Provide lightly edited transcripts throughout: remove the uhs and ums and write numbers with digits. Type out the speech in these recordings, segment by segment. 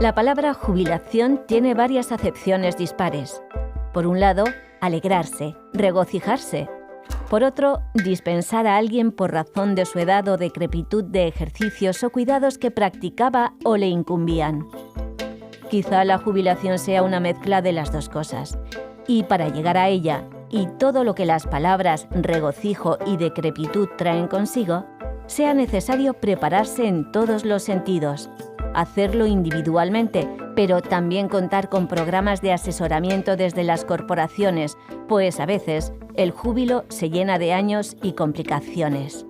La palabra jubilación tiene varias acepciones dispares. Por un lado, alegrarse, regocijarse. Por otro, dispensar a alguien por razón de su edad o decrepitud de ejercicios o cuidados que practicaba o le incumbían. Quizá la jubilación sea una mezcla de las dos cosas. Y para llegar a ella, y todo lo que las palabras regocijo y decrepitud traen consigo, sea necesario prepararse en todos los sentidos, hacerlo individualmente, pero también contar con programas de asesoramiento desde las corporaciones, pues a veces el júbilo se llena de años y complicaciones.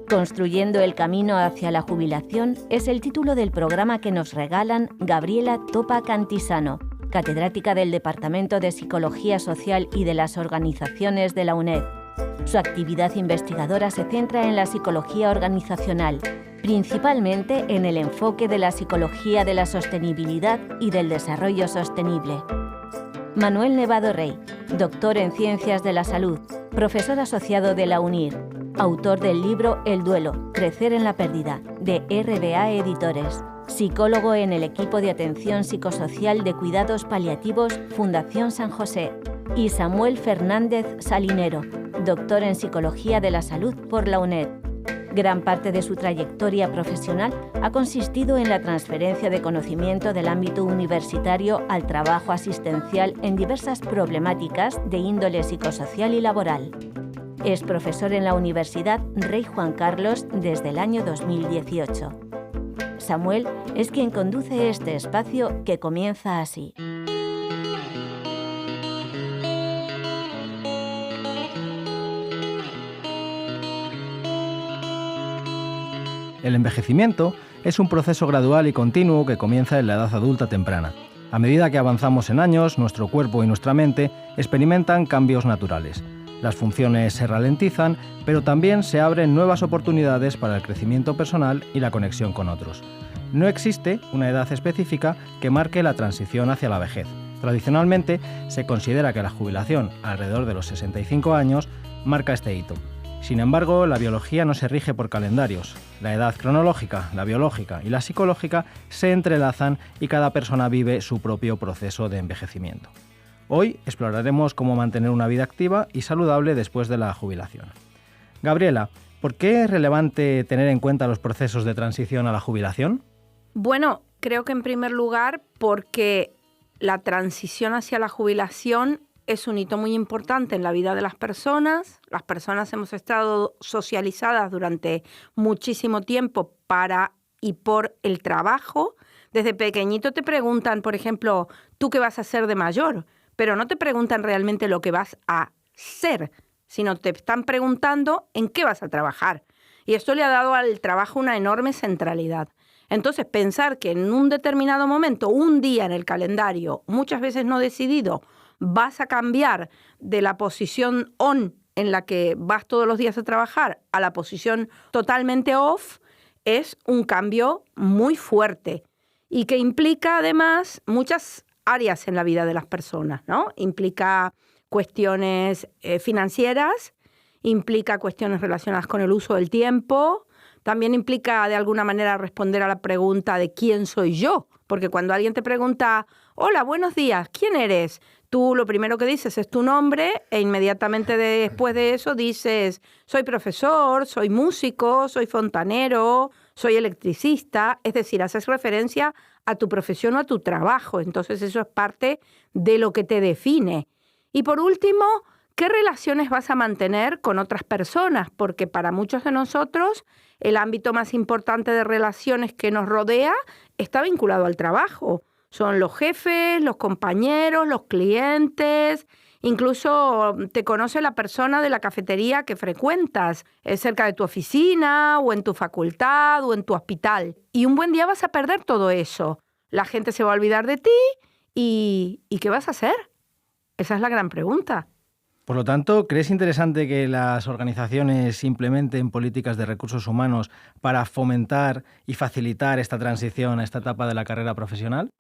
Construyendo el camino hacia la jubilación es el título del programa que nos regalan Gabriela Topa Cantisano, catedrática del Departamento de Psicología Social y de las Organizaciones de la UNED. Su actividad investigadora se centra en la psicología organizacional, principalmente en el enfoque de la psicología de la sostenibilidad y del desarrollo sostenible. Manuel Nevado Rey, doctor en Ciencias de la Salud, profesor asociado de la UNIR, autor del libro El duelo, crecer en la pérdida, de RBA Editores, psicólogo en el equipo de atención psicosocial de cuidados paliativos Fundación San José, y Samuel Fernández Salinero, doctor en Psicología de la Salud por la UNED. Gran parte de su trayectoria profesional ha consistido en la transferencia de conocimiento del ámbito universitario al trabajo asistencial en diversas problemáticas de índole psicosocial y laboral. Es profesor en la Universidad Rey Juan Carlos desde el año 2018. Samuel es quien conduce este espacio que comienza así. El envejecimiento es un proceso gradual y continuo que comienza en la edad adulta temprana. A medida que avanzamos en años, nuestro cuerpo y nuestra mente experimentan cambios naturales. Las funciones se ralentizan, pero también se abren nuevas oportunidades para el crecimiento personal y la conexión con otros. No existe una edad específica que marque la transición hacia la vejez. Tradicionalmente, se considera que la jubilación, alrededor de los 65 años, marca este hito. Sin embargo, la biología no se rige por calendarios. La edad cronológica, la biológica y la psicológica se entrelazan y cada persona vive su propio proceso de envejecimiento. Hoy exploraremos cómo mantener una vida activa y saludable después de la jubilación. Gabriela, ¿por qué es relevante tener en cuenta los procesos de transición a la jubilación? Bueno, creo que en primer lugar porque la transición hacia la jubilación es un hito muy importante en la vida de las personas. Las personas hemos estado socializadas durante muchísimo tiempo para y por el trabajo. Desde pequeñito te preguntan, por ejemplo, ¿tú qué vas a hacer de mayor? Pero no te preguntan realmente lo que vas a ser, sino te están preguntando en qué vas a trabajar. Y esto le ha dado al trabajo una enorme centralidad. Entonces, pensar que en un determinado momento, un día en el calendario, muchas veces no decidido, vas a cambiar de la posición on en la que vas todos los días a trabajar a la posición totalmente off, es un cambio muy fuerte y que implica además muchas áreas en la vida de las personas, ¿no? Implica cuestiones financieras, implica cuestiones relacionadas con el uso del tiempo, también implica de alguna manera responder a la pregunta de ¿quién soy yo? Porque cuando alguien te pregunta, hola, buenos días, ¿quién eres? Tú lo primero que dices es tu nombre e inmediatamente después de eso dices, soy profesor, soy músico, soy fontanero, soy electricista. Es decir, haces referencia a tu profesión o a tu trabajo. Entonces eso es parte de lo que te define. Y por último, ¿qué relaciones vas a mantener con otras personas? Porque para muchos de nosotros el ámbito más importante de relaciones que nos rodea está vinculado al trabajo. Son los jefes, los compañeros, los clientes, incluso te conoce la persona de la cafetería que frecuentas, cerca de tu oficina o en tu facultad o en tu hospital. Y un buen día vas a perder todo eso. La gente se va a olvidar de ti y ¿qué vas a hacer? Esa es la gran pregunta. Por lo tanto, ¿crees interesante que las organizaciones implementen políticas de recursos humanos para fomentar y facilitar esta transición a esta etapa de la carrera profesional?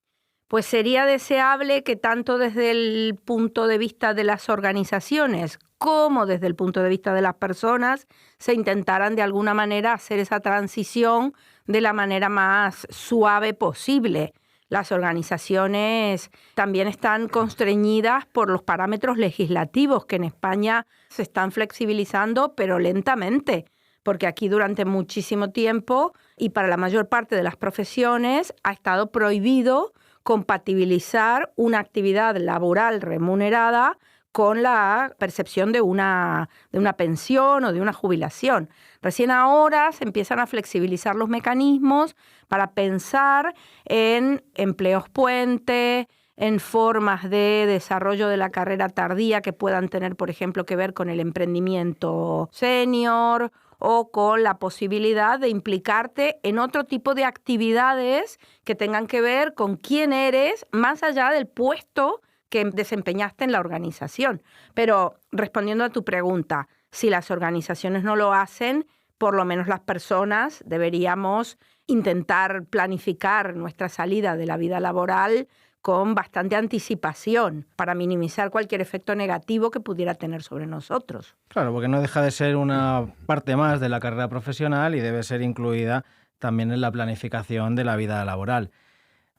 Pues sería deseable que tanto desde el punto de vista de las organizaciones como desde el punto de vista de las personas se intentaran de alguna manera hacer esa transición de la manera más suave posible. las organizaciones también están constreñidas por los parámetros legislativos que en España se están flexibilizando, pero lentamente, porque aquí durante muchísimo tiempo y para la mayor parte de las profesiones ha estado prohibido compatibilizar una actividad laboral remunerada con la percepción de una pensión o de una jubilación. Recién ahora se empiezan a flexibilizar los mecanismos para pensar en empleos puente, en formas de desarrollo de la carrera tardía que puedan tener, por ejemplo, que ver con el emprendimiento senior o con la posibilidad de implicarte en otro tipo de actividades que tengan que ver con quién eres, más allá del puesto que desempeñaste en la organización. Pero respondiendo a tu pregunta, si las organizaciones no lo hacen, por lo menos las personas deberíamos intentar planificar nuestra salida de la vida laboral con bastante anticipación para minimizar cualquier efecto negativo que pudiera tener sobre nosotros. Claro, porque no deja de ser una parte más de la carrera profesional y debe ser incluida también en la planificación de la vida laboral.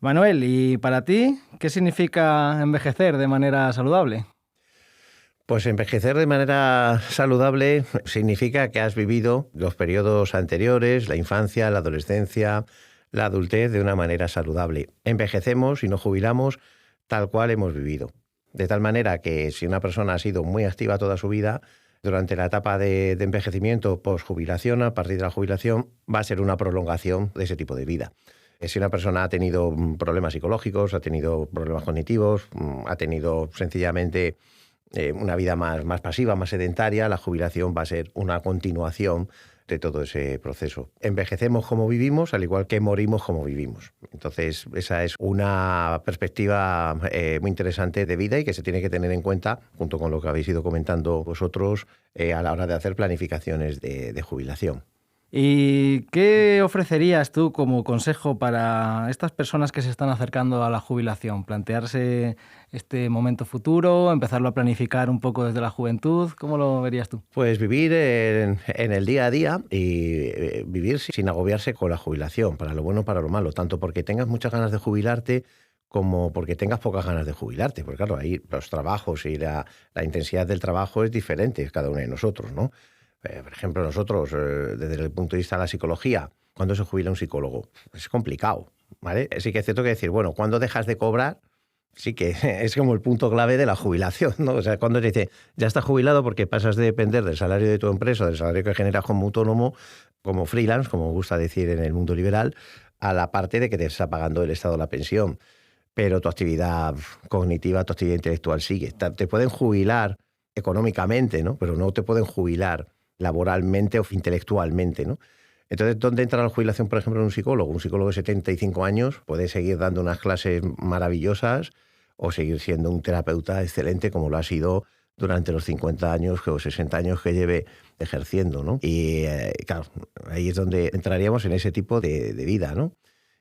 Manuel, ¿y para ti qué significa envejecer de manera saludable? Pues envejecer de manera saludable significa que has vivido los periodos anteriores, la infancia, la adolescencia, la adultez de una manera saludable. Envejecemos y nos jubilamos tal cual hemos vivido. De tal manera que si una persona ha sido muy activa toda su vida, durante la etapa de envejecimiento post-jubilación, a partir de la jubilación, va a ser una prolongación de ese tipo de vida. Si una persona ha tenido problemas psicológicos, ha tenido problemas cognitivos, ha tenido sencillamente una vida más pasiva, más sedentaria, la jubilación va a ser una continuación de todo ese proceso. Envejecemos como vivimos, al igual que morimos como vivimos. Entonces, esa es una perspectiva muy interesante de vida y que se tiene que tener en cuenta, junto con lo que habéis ido comentando vosotros, a la hora de hacer planificaciones de jubilación. ¿Y qué ofrecerías tú como consejo para estas personas que se están acercando a la jubilación? ¿Plantearse este momento futuro, empezarlo a planificar un poco desde la juventud? ¿Cómo lo verías tú? Pues vivir en el día a día y vivir sin agobiarse con la jubilación, para lo bueno y para lo malo, tanto porque tengas muchas ganas de jubilarte como porque tengas pocas ganas de jubilarte. Porque claro, ahí los trabajos y la intensidad del trabajo es diferente cada uno de nosotros, ¿no? Por ejemplo, nosotros, desde el punto de vista de la psicología, ¿cuándo se jubila un psicólogo? Es complicado, ¿vale? Sí que es cierto que decir, bueno, ¿cuándo dejas de cobrar? Sí que es como el punto clave de la jubilación, ¿no? O sea, cuando te dice, ya estás jubilado porque pasas de depender del salario de tu empresa, del salario que generas como autónomo, como freelance, como gusta decir en el mundo liberal, a la parte de que te está pagando el Estado la pensión. Pero tu actividad cognitiva, tu actividad intelectual sigue. Te pueden jubilar económicamente, ¿no? Pero no te pueden jubilar laboralmente o intelectualmente, ¿no? Entonces, ¿dónde entra la jubilación, por ejemplo, en un psicólogo? Un psicólogo de 75 años puede seguir dando unas clases maravillosas o seguir siendo un terapeuta excelente como lo ha sido durante los 50 años o 60 años que lleve ejerciendo, ¿no? Y claro, ahí es donde entraríamos en ese tipo de vida, ¿no?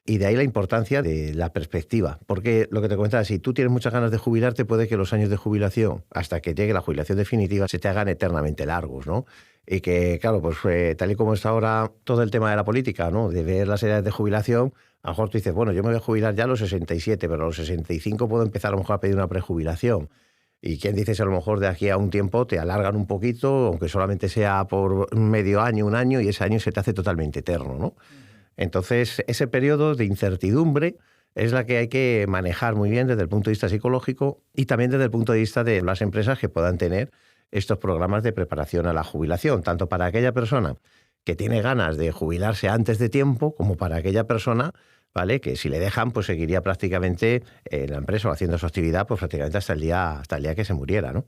Y de ahí la importancia de la perspectiva. Porque lo que te comentaba, si tú tienes muchas ganas de jubilarte, puede que los años de jubilación, hasta que llegue la jubilación definitiva, se te hagan eternamente largos, ¿no? Y que, claro, pues tal y como está ahora todo el tema de la política, ¿no? De ver las edades de jubilación, a lo mejor tú dices, bueno, yo me voy a jubilar ya a los 67, pero a los 65 puedo empezar a lo mejor a pedir una prejubilación. Y quién dice si a lo mejor de aquí a un tiempo te alargan un poquito, aunque solamente sea por medio año, un año, y ese año se te hace totalmente eterno, ¿no? Entonces, ese periodo de incertidumbre es la que hay que manejar muy bien desde el punto de vista psicológico y también desde el punto de vista de las empresas que puedan tener estos programas de preparación a la jubilación, tanto para aquella persona que tiene ganas de jubilarse antes de tiempo como para aquella persona, ¿vale?, que si le dejan, pues seguiría prácticamente en la empresa o haciendo su actividad pues prácticamente hasta el día que se muriera, ¿no?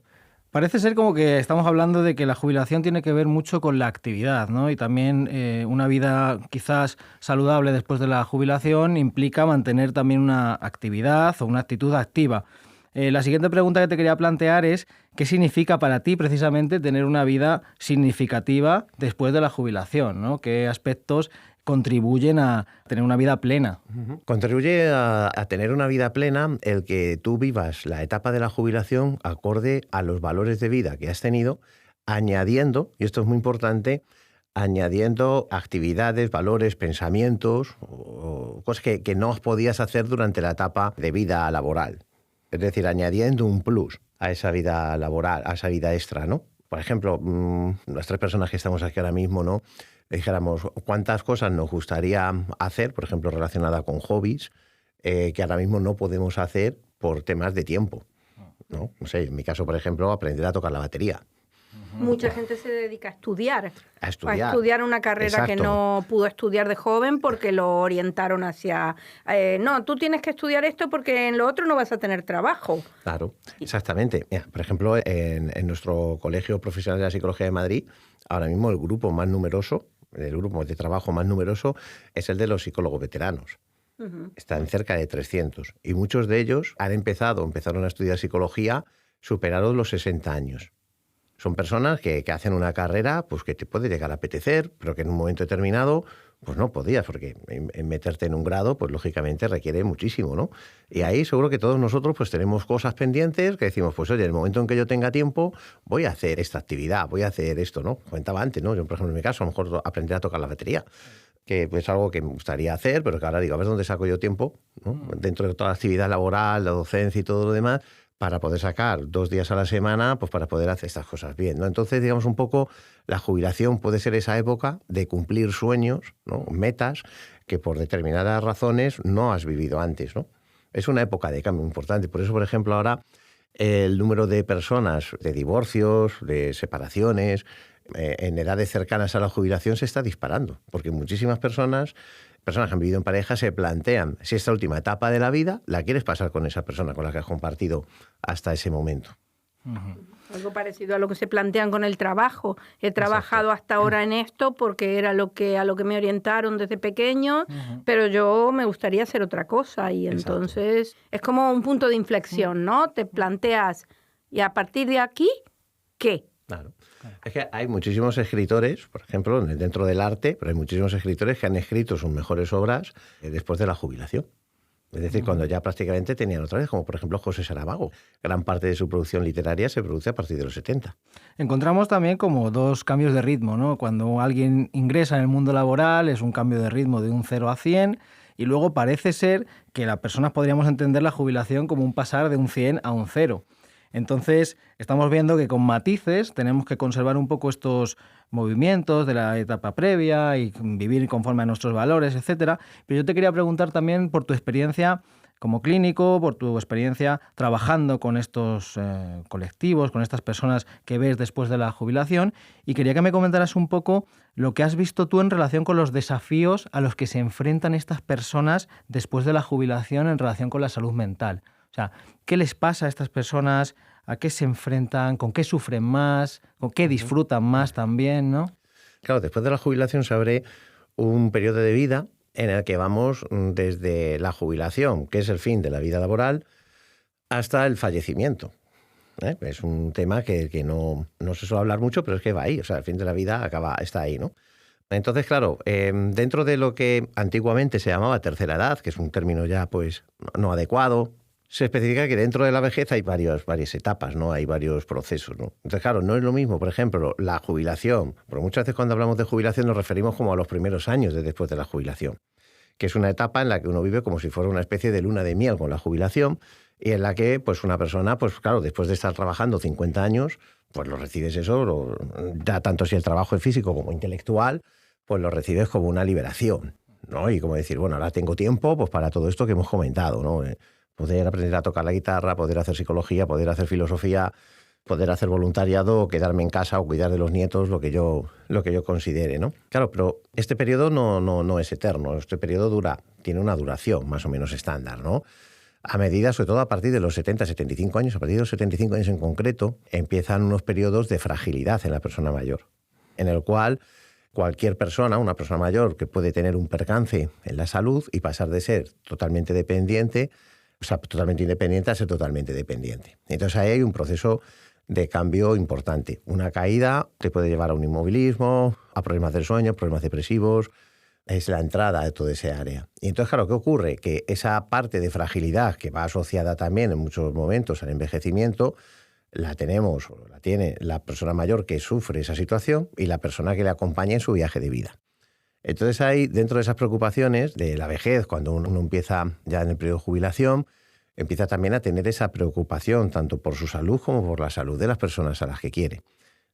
Parece ser como que estamos hablando de que la jubilación tiene que ver mucho con la actividad, ¿no? Y también una vida quizás saludable después de la jubilación implica mantener también una actividad o una actitud activa. La siguiente pregunta que te quería plantear es ¿qué significa para ti precisamente tener una vida significativa después de la jubilación, ¿no? ¿Qué aspectos contribuyen a tener una vida plena? Contribuye a tener una vida plena el que tú vivas la etapa de la jubilación acorde a los valores de vida que has tenido, añadiendo, y esto es muy importante, añadiendo actividades, valores, pensamientos, o cosas que no podías hacer durante la etapa de vida laboral. Es decir, añadiendo un plus a esa vida laboral, a esa vida extra, ¿no? Por ejemplo, las 3 personas que estamos aquí ahora mismo, ¿no? Dijéramos, ¿cuántas cosas nos gustaría hacer, por ejemplo, relacionadas con hobbies, que ahora mismo no podemos hacer por temas de tiempo, ¿no? No sé, en mi caso, por ejemplo, aprender a tocar la batería. Mucha gente se dedica a estudiar. A estudiar una carrera Exacto. que no pudo estudiar de joven porque lo orientaron hacia... no, tú tienes que estudiar esto porque en lo otro no vas a tener trabajo. Claro, exactamente. Mira, por ejemplo, en nuestro Colegio Profesional de la Psicología de Madrid, ahora mismo el grupo más numeroso, el grupo de trabajo más numeroso, es el de los psicólogos veteranos. Están cerca de 300. Y muchos de ellos empezaron a estudiar psicología superados los 60 años. Son personas que hacen una carrera pues que te puede llegar a apetecer, pero que en un momento determinado pues no podías, porque en meterte en un grado pues lógicamente requiere muchísimo, ¿no? Y ahí seguro que todos nosotros pues tenemos cosas pendientes que decimos, pues oye, en el momento en que yo tenga tiempo voy a hacer esta actividad, voy a hacer esto, ¿no? Comentaba antes, ¿no? Yo, por ejemplo, en mi caso, a lo mejor aprender a tocar la batería, que es algo que me gustaría hacer, pero que ahora digo, a ver dónde saco yo tiempo, ¿no? Dentro de toda la actividad laboral, la docencia y todo lo demás, para poder sacar 2 días a la semana, pues para poder hacer estas cosas bien, ¿no? Entonces, digamos un poco, la jubilación puede ser esa época de cumplir sueños, ¿no? Metas que por determinadas razones no has vivido antes, ¿no? Es una época de cambio importante. Por eso, por ejemplo, ahora el número de personas, de divorcios, de separaciones, en edades cercanas a la jubilación se está disparando, porque muchísimas personas que han vivido en pareja se plantean si esta última etapa de la vida la quieres pasar con esa persona con la que has compartido hasta ese momento. Algo parecido a lo que se plantean con el trabajo. He trabajado hasta ahora en esto porque era a lo que me orientaron desde pequeño, pero yo me gustaría hacer otra cosa y entonces es como un punto de inflexión, ¿no? Te planteas, y a partir de aquí, ¿qué? Claro. Es que hay muchísimos escritores, por ejemplo, dentro del arte, pero hay muchísimos escritores que han escrito sus mejores obras después de la jubilación. Es decir, cuando ya prácticamente tenían otra vez, como por ejemplo José Saramago. Gran parte de su producción literaria se produce a partir de los 70. Encontramos también como 2 cambios de ritmo, ¿no? Cuando alguien ingresa en el mundo laboral es un cambio de ritmo de un 0 a 100 y luego parece ser que las personas podríamos entender la jubilación como un pasar de un 100 a un 0. Entonces, estamos viendo que con matices tenemos que conservar un poco estos movimientos de la etapa previa y vivir conforme a nuestros valores, etcétera. Pero yo te quería preguntar también por tu experiencia como clínico, por tu experiencia trabajando con estos colectivos, con estas personas que ves después de la jubilación, y quería que me comentaras un poco lo que has visto tú en relación con los desafíos a los que se enfrentan estas personas después de la jubilación en relación con la salud mental. O sea, ¿qué les pasa a estas personas? ¿A qué se enfrentan? ¿Con qué sufren más? ¿Con qué disfrutan más también, no? Claro, después de la jubilación se abre un periodo de vida en el que vamos desde la jubilación, que es el fin de la vida laboral, hasta el fallecimiento. Es un tema que no se suele hablar mucho, pero es que va ahí. O sea, el fin de la vida está ahí, ¿no? Entonces, claro, dentro de lo que antiguamente se llamaba tercera edad, que es un término ya pues no adecuado, se especifica que dentro de la vejez hay varias etapas, ¿no? Hay varios procesos, ¿no? Entonces, claro, no es lo mismo, por ejemplo, la jubilación, porque muchas veces cuando hablamos de jubilación nos referimos como a los primeros años después de la jubilación, que es una etapa en la que uno vive como si fuera una especie de luna de miel con la jubilación y en la que pues una persona, pues claro, después de estar trabajando 50 años, pues lo recibes eso, ya tanto si el trabajo es físico como intelectual, pues lo recibes como una liberación, ¿no? Y como decir, bueno, ahora tengo tiempo pues para todo esto que hemos comentado, ¿no? Poder aprender a tocar la guitarra, poder hacer psicología, poder hacer filosofía, poder hacer voluntariado, quedarme en casa o cuidar de los nietos, lo que yo considere, ¿no? Claro, pero este periodo no es eterno. Este periodo tiene una duración más o menos estándar, ¿no? A medida, sobre todo a partir de los 70, 75 años, a partir de los 75 años en concreto, empiezan unos periodos de fragilidad en la persona mayor, en el cual cualquier persona, una persona mayor, que puede tener un percance en la salud y pasar de ser totalmente dependiente, o sea, totalmente independiente a ser totalmente dependiente. Entonces ahí hay un proceso de cambio importante. Una caída te puede llevar a un inmovilismo, a problemas del sueño, problemas depresivos. Es la entrada de toda esa área. Y entonces, claro, ¿qué ocurre? Que esa parte de fragilidad que va asociada también en muchos momentos al envejecimiento la tenemos o la tiene la persona mayor que sufre esa situación y la persona que le acompaña en su viaje de vida. Entonces hay, dentro de esas preocupaciones de la vejez, cuando uno empieza ya en el periodo de jubilación, empieza también a tener esa preocupación tanto por su salud como por la salud de las personas a las que quiere,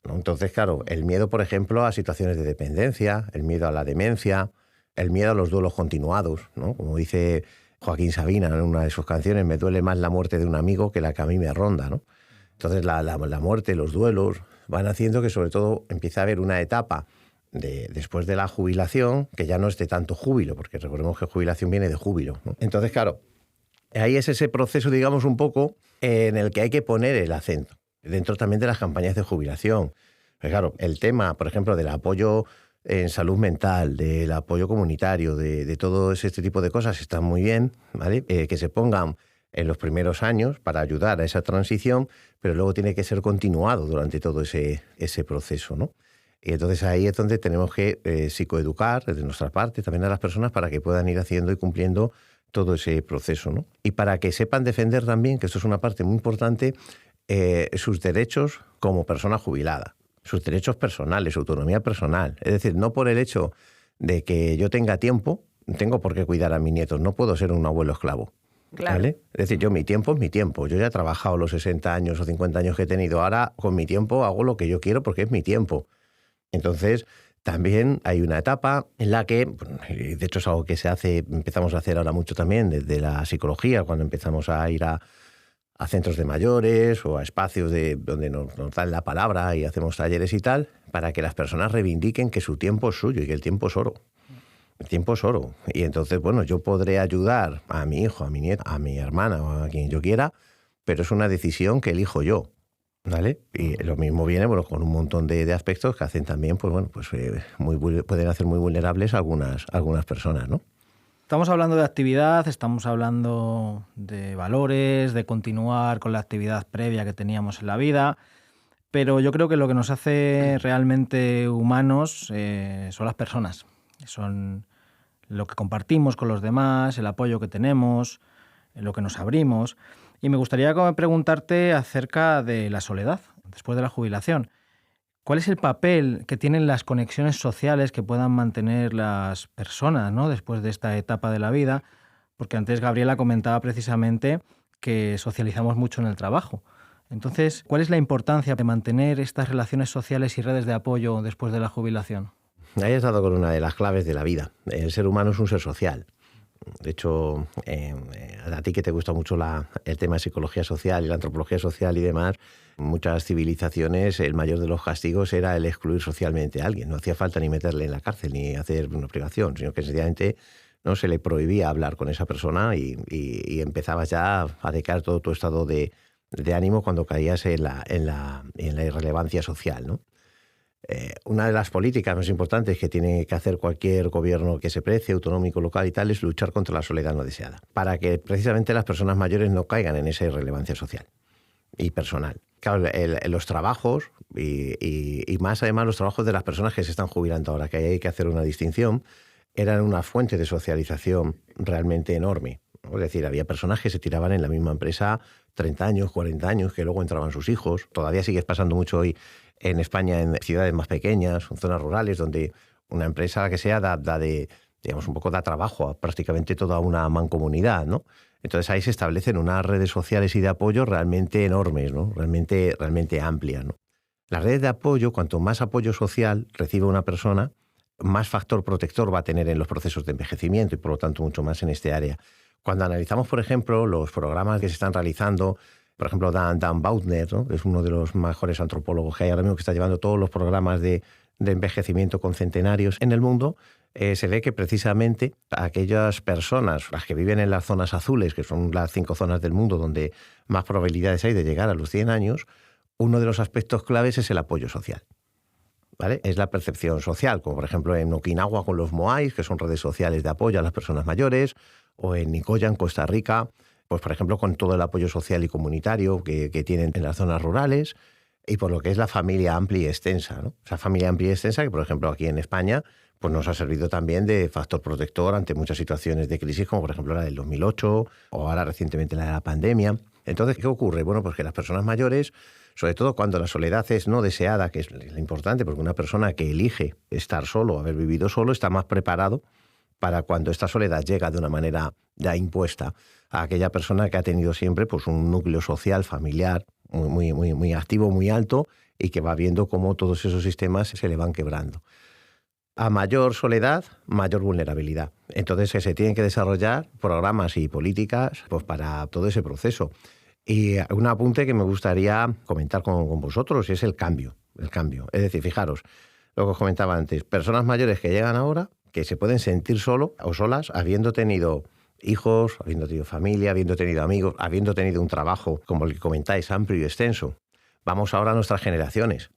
¿no? Entonces, claro, el miedo, por ejemplo, a situaciones de dependencia, el miedo a la demencia, el miedo a los duelos continuados, ¿no? Como dice Joaquín Sabina en una de sus canciones, me duele más la muerte de un amigo que la que a mí me ronda, ¿no? Entonces la muerte, los duelos, van haciendo que sobre todo empiece a haber una etapa después de la jubilación que ya no es de tanto júbilo, porque recordemos que jubilación viene de júbilo, ¿no? Entonces, claro, ahí es ese proceso, digamos, un poco en el que hay que poner el acento, dentro también de las campañas de jubilación. Pero claro, el tema, por ejemplo, del apoyo en salud mental, del apoyo comunitario, de todo este tipo de cosas está muy bien, ¿vale? Que se pongan en los primeros años para ayudar a esa transición, pero luego tiene que ser continuado durante todo ese proceso, ¿no? Y entonces ahí es donde tenemos que psicoeducar desde nuestra parte también a las personas para que puedan ir haciendo y cumpliendo todo ese proceso, ¿no? Y para que sepan defender también, que esto es una parte muy importante, sus derechos como persona jubilada, sus derechos personales, su autonomía personal. Es decir, no por el hecho de que yo tenga tiempo, tengo por qué cuidar a mis nietos, no puedo ser un abuelo esclavo. Claro. ¿Vale? Es decir, mi tiempo es mi tiempo. Yo ya he trabajado los 60 años o 50 años que he tenido. Ahora, con mi tiempo, hago lo que yo quiero porque es mi tiempo. Entonces, también hay una etapa en la que, de hecho es algo que empezamos a hacer ahora mucho también desde la psicología, cuando empezamos a ir a centros de mayores o a espacios donde nos dan la palabra y hacemos talleres y tal, para que las personas reivindiquen que su tiempo es suyo y que el tiempo es oro. El tiempo es oro. Y entonces, bueno, yo podré ayudar a mi hijo, a mi nieto, a mi hermana o a quien yo quiera, pero es una decisión que elijo yo. ¿Vale? Y lo mismo viene con un montón de aspectos que hacen también, pueden hacer muy vulnerables a algunas personas, ¿no? Estamos hablando de actividad, estamos hablando de valores, de continuar con la actividad previa que teníamos en la vida, pero yo creo que lo que nos hace realmente humanos son las personas, son lo que compartimos con los demás, el apoyo que tenemos, lo que nos abrimos. Y me gustaría preguntarte acerca de la soledad después de la jubilación. ¿Cuál es el papel que tienen las conexiones sociales que puedan mantener las personas, ¿no?, después de esta etapa de la vida? Porque antes Gabriela comentaba precisamente que socializamos mucho en el trabajo. Entonces, ¿cuál es la importancia de mantener estas relaciones sociales y redes de apoyo después de la jubilación? Ahí has dado con una de las claves de la vida. El ser humano es un ser social. De hecho, a ti que te gusta mucho el tema de psicología social y la antropología social y demás, en muchas civilizaciones el mayor de los castigos era el excluir socialmente a alguien. No hacía falta ni meterle en la cárcel ni hacer una privación, sino que sencillamente no se le prohibía hablar con esa persona y empezabas ya a decaer todo tu estado de ánimo cuando caías en la irrelevancia social, ¿no? Una de las políticas más importantes que tiene que hacer cualquier gobierno que se precie, autonómico, local y tal, es luchar contra la soledad no deseada, para que precisamente las personas mayores no caigan en esa irrelevancia social y personal. Claro, los trabajos y más además los trabajos de las personas que se están jubilando ahora, que hay que hacer una distinción, eran una fuente de socialización realmente enorme. Es decir, había personas que se tiraban en la misma empresa 30 años, 40 años, que luego entraban sus hijos. Todavía sigue pasando mucho hoy en España, en ciudades más pequeñas, en zonas rurales, donde una empresa que sea da trabajo a prácticamente toda una mancomunidad, ¿no? Entonces ahí se establecen unas redes sociales y de apoyo realmente enormes, ¿no? Realmente amplias, ¿no? Las redes de apoyo, cuanto más apoyo social recibe una persona, más factor protector va a tener en los procesos de envejecimiento y por lo tanto mucho más en este área. Cuando analizamos, por ejemplo, los programas que se están realizando, por ejemplo, Dan Bautner, ¿no?, es uno de los mejores antropólogos que hay ahora mismo, que está llevando todos los programas de envejecimiento con centenarios en el mundo, se ve que precisamente aquellas personas, las que viven en las zonas azules, que son las 5 zonas del mundo donde más probabilidades hay de llegar a los 100 años, uno de los aspectos claves es el apoyo social, ¿vale? Es la percepción social, como por ejemplo en Okinawa con los Moais, que son redes sociales de apoyo a las personas mayores, o en Nicoya, en Costa Rica, pues por ejemplo con todo el apoyo social y comunitario que tienen en las zonas rurales, y por lo que es la familia amplia y extensa, ¿no? Esa familia amplia y extensa que, por ejemplo, aquí en España pues nos ha servido también de factor protector ante muchas situaciones de crisis, como por ejemplo la del 2008 o ahora recientemente la de la pandemia. Entonces, ¿qué ocurre? Bueno, pues que las personas mayores, sobre todo cuando la soledad es no deseada, que es lo importante, porque una persona que elige estar solo, haber vivido solo, está más preparado para cuando esta soledad llega de una manera ya impuesta a aquella persona que ha tenido siempre pues, un núcleo social, familiar, muy activo, muy alto, y que va viendo cómo todos esos sistemas se le van quebrando. A mayor soledad, mayor vulnerabilidad. Entonces se tienen que desarrollar programas y políticas pues, para todo ese proceso. Y un apunte que me gustaría comentar con vosotros es el cambio. Es decir, fijaros, lo que os comentaba antes, personas mayores que llegan ahora, que se pueden sentir solo o solas, habiendo tenido hijos, habiendo tenido familia, habiendo tenido amigos, habiendo tenido un trabajo, como el que comentáis, amplio y extenso. Vamos ahora a nuestras generaciones,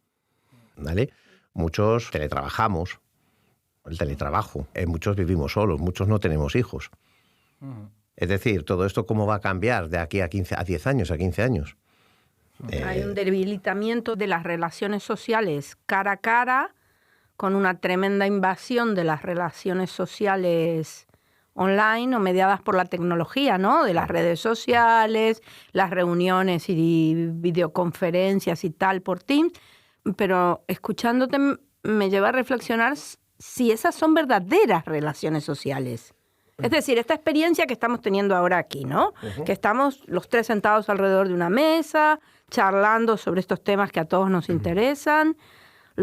¿vale? Muchos teletrabajamos, el teletrabajo, muchos vivimos solos, muchos no tenemos hijos. Es decir, todo esto cómo va a cambiar de aquí a 10 años, a 15 años. Hay un debilitamiento de las relaciones sociales cara a cara, con una tremenda invasión de las relaciones sociales online o mediadas por la tecnología, ¿no? De las redes sociales, las reuniones y videoconferencias y tal por Teams. Pero escuchándote me lleva a reflexionar si esas son verdaderas relaciones sociales. Es decir, esta experiencia que estamos teniendo ahora aquí, ¿no? Que estamos los tres sentados alrededor de una mesa, charlando sobre estos temas que a todos nos interesan.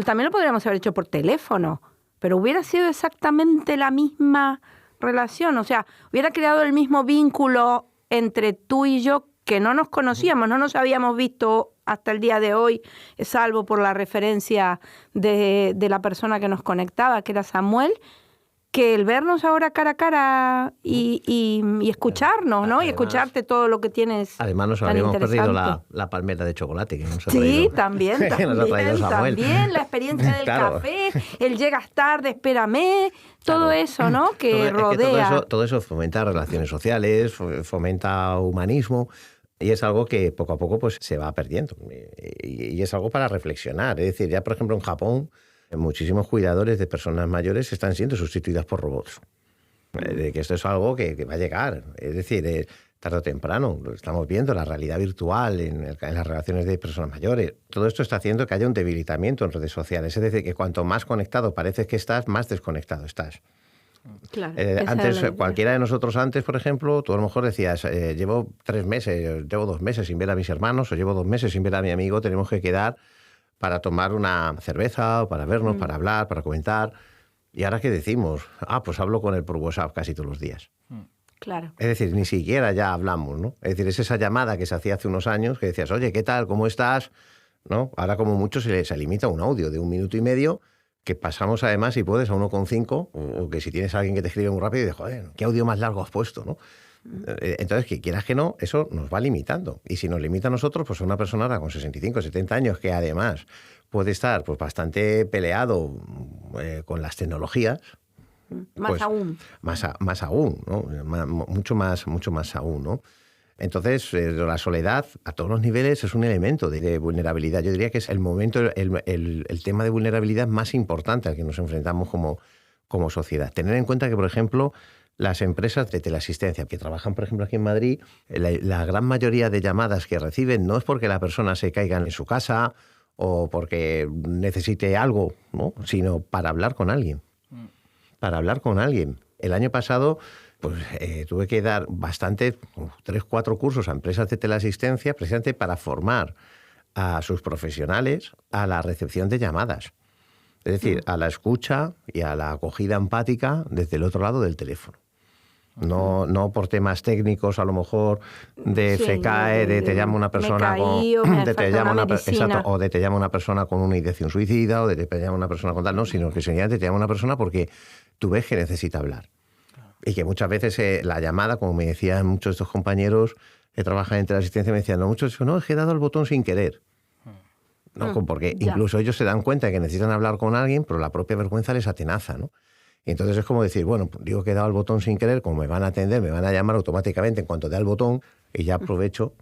También lo podríamos haber hecho por teléfono, pero hubiera sido exactamente la misma relación. O sea, hubiera creado el mismo vínculo entre tú y yo, que no nos conocíamos, no nos habíamos visto hasta el día de hoy, salvo por la referencia de la persona que nos conectaba, que era Samuel, que el vernos ahora cara a cara y escucharnos, ¿no? Además, y escucharte todo lo que tienes. Además nos habríamos perdido la palmera de chocolate que nos ha traído. Sí, también la experiencia del café, el llegas tarde, espérame, todo eso, ¿no? Que rodea. Que todo eso fomenta relaciones sociales, fomenta humanismo. Y es algo que poco a poco pues, se va perdiendo. Y es algo para reflexionar. Es decir, ya por ejemplo en Japón, muchísimos cuidadores de personas mayores están siendo sustituidas por robots. Que esto es algo que va a llegar. Es decir, tarde o temprano, lo estamos viendo, la realidad virtual en las relaciones de personas mayores. Todo esto está haciendo que haya un debilitamiento en redes sociales. Es decir, que cuanto más conectado pareces que estás, más desconectado estás. Claro, antes, cualquiera de nosotros antes, por ejemplo, tú a lo mejor decías, llevo 3 meses, llevo 2 meses sin ver a mis hermanos, o llevo 2 meses sin ver a mi amigo, tenemos que quedar para tomar una cerveza, o para vernos, para hablar, para comentar. ¿Y ahora qué decimos? Pues hablo con él por WhatsApp casi todos los días. Claro. Es decir, ni siquiera ya hablamos, ¿no? Es decir, es esa llamada que se hacía hace unos años, que decías, oye, ¿qué tal? ¿Cómo estás? ¿No? Ahora como mucho se limita a un audio de 1 minuto y medio, que pasamos además, si puedes, a 1,5, o que si tienes a alguien que te escribe muy rápido, y dices, joder, ¿qué audio más largo has puesto? ¿No? Entonces, que quieras que no, eso nos va limitando. Y si nos limita a nosotros, pues una persona ahora con 65, 70 años, que además puede estar pues, bastante peleado con las tecnologías. Más pues, aún. Más aún, ¿no? Mucho más aún, ¿no? Entonces, la soledad a todos los niveles es un elemento de vulnerabilidad. Yo diría que es el momento, el tema de vulnerabilidad más importante al que nos enfrentamos como sociedad. Tener en cuenta que, por ejemplo, las empresas de teleasistencia que trabajan, por ejemplo, aquí en Madrid, la gran mayoría de llamadas que reciben no es porque la persona se caiga en su casa o porque necesite algo, ¿no? Sino para hablar con alguien. Para hablar con alguien. El año pasado pues tuve que dar 3, 4 cursos a empresas de teleasistencia precisamente para formar a sus profesionales a la recepción de llamadas. Es decir, a la escucha y a la acogida empática desde el otro lado del teléfono. No por temas técnicos, a lo mejor, de se cae, de te llama una persona de te llama una persona con una ideación suicida, o de te llama una persona con tal, no, sino que sencillamente te llama una persona porque tú ves que necesita hablar. Y que muchas veces la llamada, como me decían muchos de estos compañeros que trabajan en teleasistencia, me decían, es que he dado el botón sin querer. No, porque incluso ellos se dan cuenta de que necesitan hablar con alguien, pero la propia vergüenza les atenaza, ¿no? Y entonces es como decir, bueno, digo que he dado el botón sin querer, como me van a atender, me van a llamar automáticamente en cuanto dé el botón, y ya aprovecho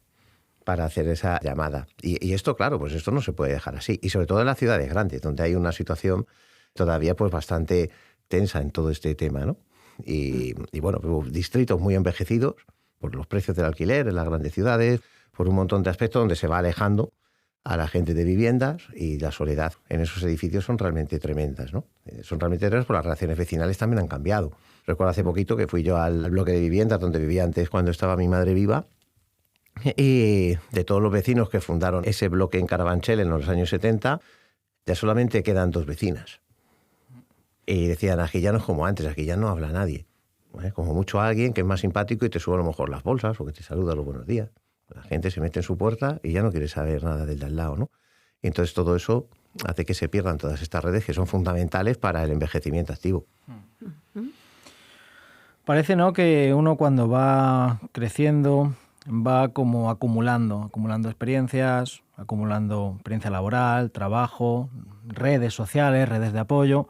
para hacer esa llamada. Y esto, claro, pues esto no se puede dejar así. Y sobre todo en las ciudades grandes, donde hay una situación todavía pues bastante tensa en todo este tema, ¿no? Y bueno, distritos muy envejecidos por los precios del alquiler en las grandes ciudades, por un montón de aspectos donde se va alejando a la gente de viviendas, y la soledad en esos edificios son realmente tremendas, ¿no? Son realmente tremendas, porque las relaciones vecinales también han cambiado. Recuerdo hace poquito que fui yo al bloque de viviendas donde vivía antes cuando estaba mi madre viva, y de todos los vecinos que fundaron ese bloque en Carabanchel en los años 70, ya solamente quedan 2 vecinas. Y decían, aquí ya no es como antes, aquí ya no habla nadie. Como mucho alguien que es más simpático y te sube a lo mejor las bolsas o que te saluda los buenos días. La gente se mete en su puerta y ya no quiere saber nada del de al lado, ¿no? Y entonces todo eso hace que se pierdan todas estas redes que son fundamentales para el envejecimiento activo. Parece, ¿no?, que uno cuando va creciendo va como acumulando experiencias, acumulando experiencia laboral, trabajo, redes sociales, redes de apoyo.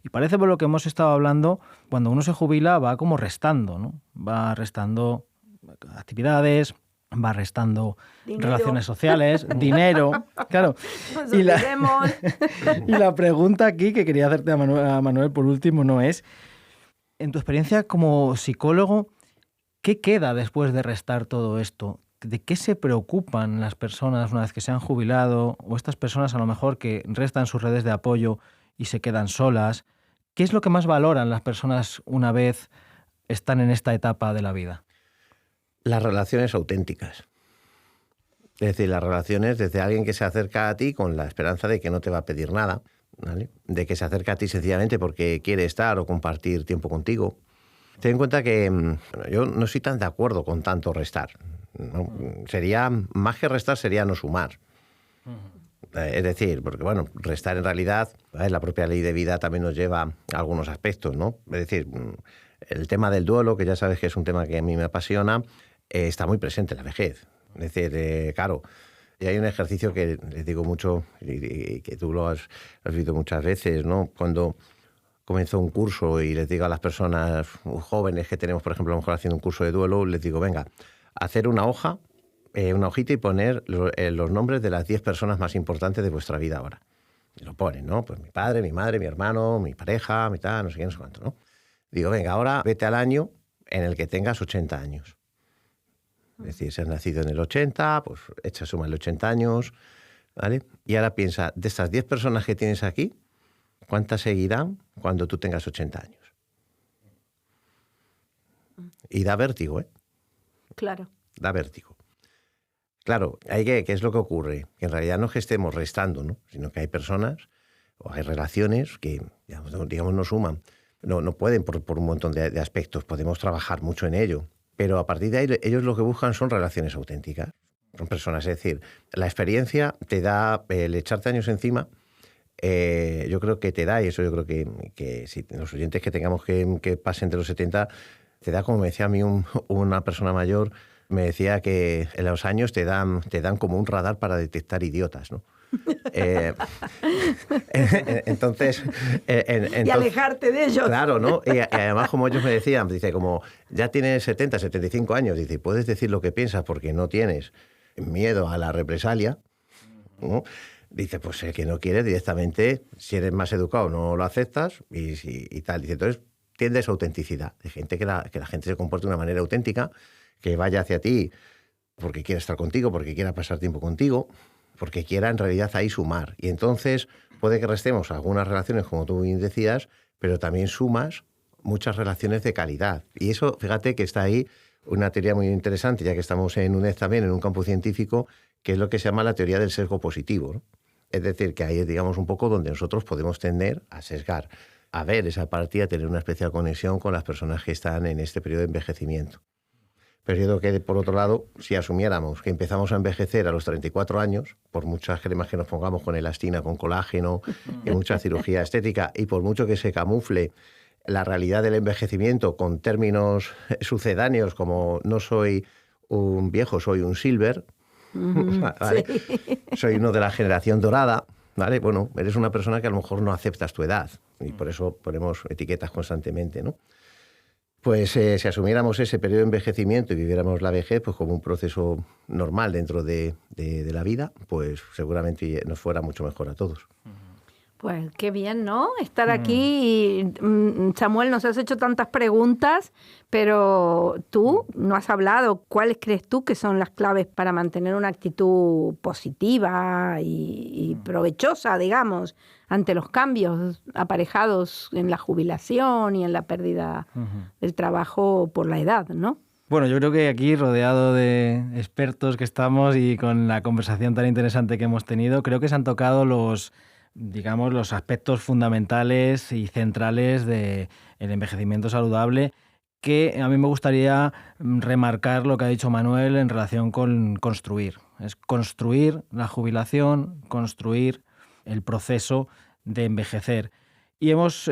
Y parece, por lo que hemos estado hablando, cuando uno se jubila va como restando, ¿no? Va restando actividades, va restando Dinero. Relaciones sociales, dinero, claro. Nos Y olvidemos. y la pregunta aquí que quería hacerte a Manuel por último no es, en tu experiencia como psicólogo, ¿qué queda después de restar todo esto? ¿De qué se preocupan las personas una vez que se han jubilado, o estas personas a lo mejor que restan sus redes de apoyo y se quedan solas? ¿Qué es lo que más valoran las personas una vez están en esta etapa de la vida? Las relaciones auténticas. Es decir, las relaciones desde alguien que se acerca a ti con la esperanza de que no te va a pedir nada, ¿vale? De que se acerca a ti sencillamente porque quiere estar o compartir tiempo contigo. Ten en cuenta que yo no estoy tan de acuerdo con tanto restar, ¿no? Sería, más que restar, sería no sumar. Es decir, porque bueno, restar en realidad, la propia ley de vida también nos lleva a algunos aspectos, ¿no? Es decir, el tema del duelo, que ya sabes que es un tema que a mí me apasiona, está muy presente en la vejez. Es decir, claro, y hay un ejercicio que les digo mucho y que tú lo has visto muchas veces, ¿no? Cuando comenzó un curso y les digo a las personas jóvenes que tenemos, por ejemplo, a lo mejor haciendo un curso de duelo, les digo, venga, hacer una hoja, una hojita y poner los nombres de las 10 personas más importantes de vuestra vida ahora. Y lo ponen, ¿no? Pues mi padre, mi madre, mi hermano, mi pareja, mi tal, no sé qué, no sé cuánto, ¿no? Digo, venga, ahora vete al año en el que tengas 80 años. Es decir, si has nacido en el 80, pues echa suma de 80 años, ¿vale? Y ahora piensa, de estas 10 personas que tienes aquí, ¿cuántas seguirán cuando tú tengas 80 años? Y da vértigo, ¿eh? Claro. Da vértigo. Claro, ¿qué es lo que ocurre? Que en realidad no es que estemos restando, ¿no? Sino que hay personas o hay relaciones que, digamos, no suman. No pueden por un montón de aspectos. Podemos trabajar mucho en ello. Pero a partir de ahí, ellos lo que buscan son relaciones auténticas. Son personas, es decir, la experiencia te da, el echarte años encima, yo creo que te da, y eso yo creo que si los oyentes que tengamos que pasen de los 70, te da, como me decía a mí una persona mayor, me decía que en los años te dan como un radar para detectar idiotas, ¿no? Entonces, y alejarte de ellos. Claro, ¿no? Y además, como ellos me decían, dice, como ya tienes 70, 75 años, dice, puedes decir lo que piensas porque no tienes miedo a la represalia, ¿no? Dice, pues el que no quiere directamente, si eres más educado, no lo aceptas y tal. Dice, entonces tiende esa autenticidad, de gente que la gente se comporte de una manera auténtica, que vaya hacia ti porque quiera estar contigo, porque quiera pasar tiempo contigo, porque quiera en realidad ahí sumar. Y entonces puede que restemos algunas relaciones, como tú bien decías, pero también sumas muchas relaciones de calidad. Y eso, fíjate que está ahí una teoría muy interesante, ya que estamos en UNED también, en un campo científico, que es lo que se llama la teoría del sesgo positivo, ¿no? Es decir, que ahí es, digamos, un poco donde nosotros podemos tender a sesgar, a ver esa partida, a tener una especial conexión con las personas que están en este periodo de envejecimiento. Pero yo creo que, por otro lado, si asumiéramos que empezamos a envejecer a los 34 años, por muchas cremas que nos pongamos con elastina, con colágeno, y mucha cirugía estética, y por mucho que se camufle la realidad del envejecimiento con términos sucedáneos como no soy un viejo, soy un silver, ¿vale? Sí. Soy uno de la generación dorada, ¿vale? Bueno, eres una persona que a lo mejor no aceptas tu edad, y por eso ponemos etiquetas constantemente, ¿no? Pues si asumiéramos ese periodo de envejecimiento y viviéramos la vejez pues como un proceso normal dentro de la vida, pues seguramente nos fuera mucho mejor a todos. Pues qué bien, ¿no? Estar aquí y, Samuel, nos has hecho tantas preguntas, pero tú no has hablado. ¿Cuáles crees tú que son las claves para mantener una actitud positiva y provechosa, digamos, ante los cambios aparejados en la jubilación y en la pérdida del trabajo por la edad, ¿no? Bueno, yo creo que aquí, rodeado de expertos que estamos y con la conversación tan interesante que hemos tenido, creo que se han tocado los aspectos fundamentales y centrales del envejecimiento saludable, que a mí me gustaría remarcar lo que ha dicho Manuel en relación con construir. Es construir la jubilación, construir el proceso de envejecer. Y hemos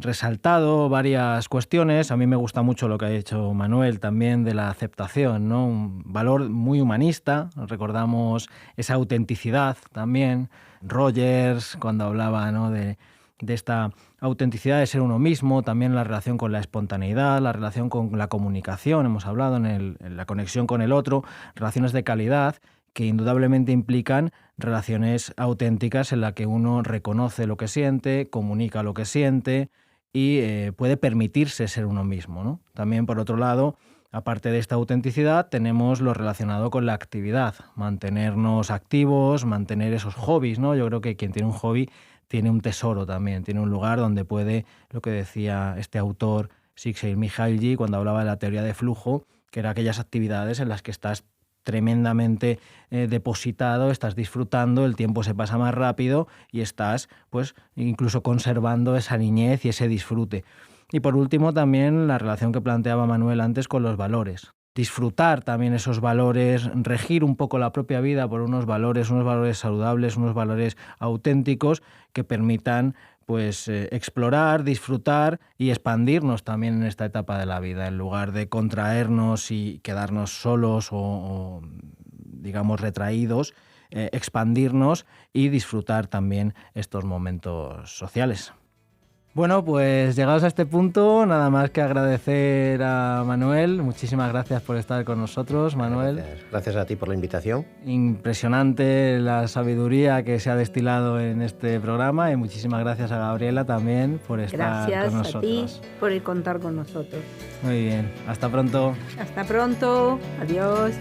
resaltado varias cuestiones. A mí me gusta mucho lo que ha dicho Manuel también de la aceptación, ¿no? Un valor muy humanista. Recordamos esa autenticidad también. Rogers, cuando hablaba, ¿no?, de esta autenticidad de ser uno mismo, también la relación con la espontaneidad, la relación con la comunicación, hemos hablado en la conexión con el otro, relaciones de calidad que indudablemente implican relaciones auténticas en las que uno reconoce lo que siente, comunica lo que siente y puede permitirse ser uno mismo, ¿no? También, por otro lado, aparte de esta autenticidad, tenemos lo relacionado con la actividad, mantenernos activos, mantener esos hobbies, ¿no? Yo creo que quien tiene un hobby tiene un tesoro también, tiene un lugar donde puede, lo que decía este autor, Csikszentmihalyi, cuando hablaba de la teoría de flujo, que eran aquellas actividades en las que estás tremendamente depositado, estás disfrutando, el tiempo se pasa más rápido y estás pues incluso conservando esa niñez y ese disfrute. Y por último también la relación que planteaba Manuel antes con los valores. Disfrutar también esos valores, regir un poco la propia vida por unos valores saludables, unos valores auténticos que permitan pues explorar, disfrutar y expandirnos también en esta etapa de la vida, en lugar de contraernos y quedarnos solos o digamos retraídos, expandirnos y disfrutar también estos momentos sociales. Bueno, pues llegados a este punto, nada más que agradecer a Manuel. Muchísimas gracias por estar con nosotros, Manuel. Gracias a ti por la invitación. Impresionante la sabiduría que se ha destilado en este programa y muchísimas gracias a Gabriela también por estar con nosotros. Gracias a ti por contar con nosotros. Muy bien, hasta pronto. Hasta pronto, adiós.